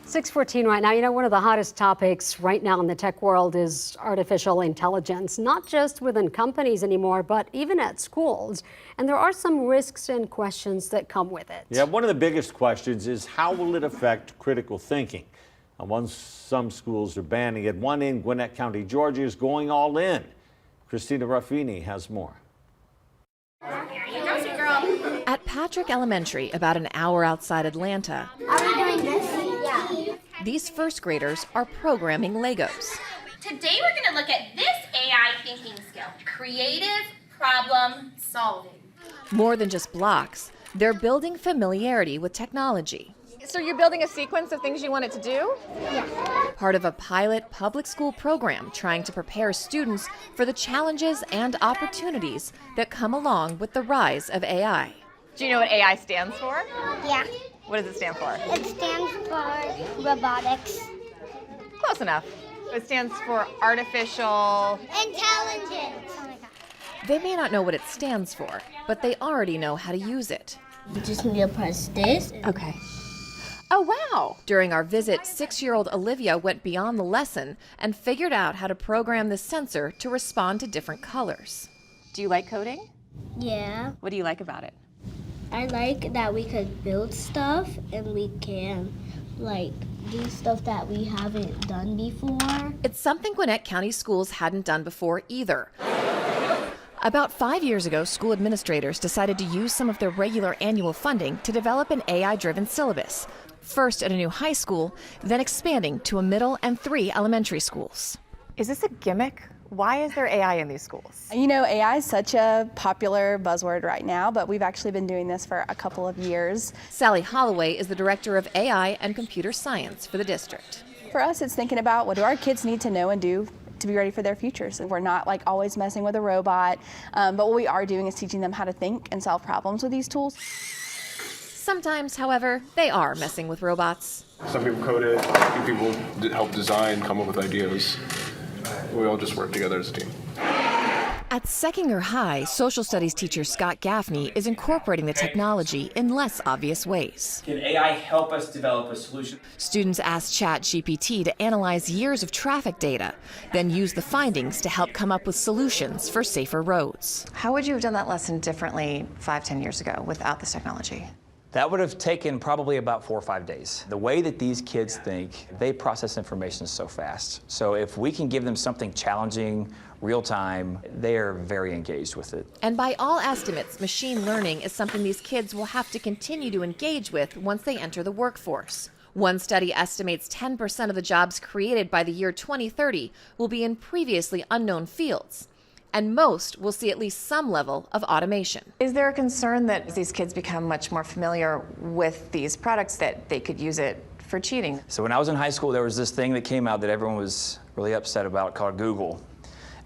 6:14 right now. You know, one of the hottest topics right now in the tech world is artificial intelligence, not just within companies anymore, but even at schools. And there are some risks and questions that come with it. Yeah, one of the biggest questions is how will it affect critical thinking? Some schools are banning it. One in Gwinnett County, Georgia is going all in. Christina Ruffini has more. At Patrick Elementary, about an hour outside Atlanta, Are we doing this? Yeah. these first graders are programming Legos. Today we're going to look at this AI thinking skill, creative problem solving. More than just blocks, they're building familiarity with technology. So you're building a sequence of things you want it to do? Yeah. Part of a pilot public school program trying to prepare students for the challenges and opportunities that come along with the rise of AI. Do you know what AI stands for? Yeah. What does it stand for? It stands for robotics. Close enough. It stands for artificial Intelligence. Oh my God. They may not know what it stands for, but they already know how to use it. You just need to press this. Okay. Oh, wow. During our visit, 6-year-old Olivia went beyond the lesson and figured out how to program the sensor to respond to different colors. Do you like coding? Yeah. What do you like about it? I like that we could build stuff and we can do stuff that we haven't done before. It's something Gwinnett County schools hadn't done before either. About 5 years ago, school administrators decided to use some of their regular annual funding to develop an AI-driven syllabus. First at a new high school, then expanding to a middle and 3 elementary schools. Is this a gimmick? Why is there AI in these schools? You know, AI is such a popular buzzword right now, but we've actually been doing this for a couple of years. Sally Holloway is the director of AI and computer science for the district. For us, it's thinking about what do our kids need to know and do to be ready for their futures. And we're not always messing with a robot, but what we are doing is teaching them how to think and solve problems with these tools. Sometimes, however, they are messing with robots. Some people code it, some people help design, come up with ideas. We all just work together as a team. At Seckinger High, social studies teacher Scott Gaffney is incorporating the technology in less obvious ways. Can AI help us develop a solution? Students asked Chat GPT to analyze years of traffic data, then use the findings to help come up with solutions for safer roads. How would you have done that lesson differently 5-10 years ago without this technology? That would have taken probably about 4 or 5 days. The way that these kids think, they process information so fast. So if we can give them something challenging, real time, they are very engaged with it. And by all estimates, machine learning is something these kids will have to continue to engage with once they enter the workforce. One study estimates 10% of the jobs created by the year 2030 will be in previously unknown fields. And most will see at least some level of automation. Is there a concern that as these kids become much more familiar with these products that they could use it for cheating? So when I was in high school, there was this thing that came out that everyone was really upset about called Google.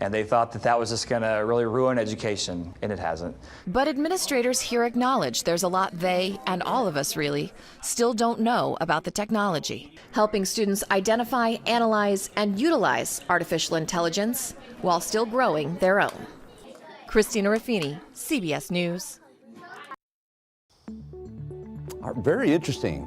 And they thought that that was just going to really ruin education, and it hasn't. But administrators here acknowledge there's a lot they, and all of us really, still don't know about the technology. Helping students identify, analyze, and utilize artificial intelligence while still growing their own. Christina Ruffini, CBS News. Very interesting.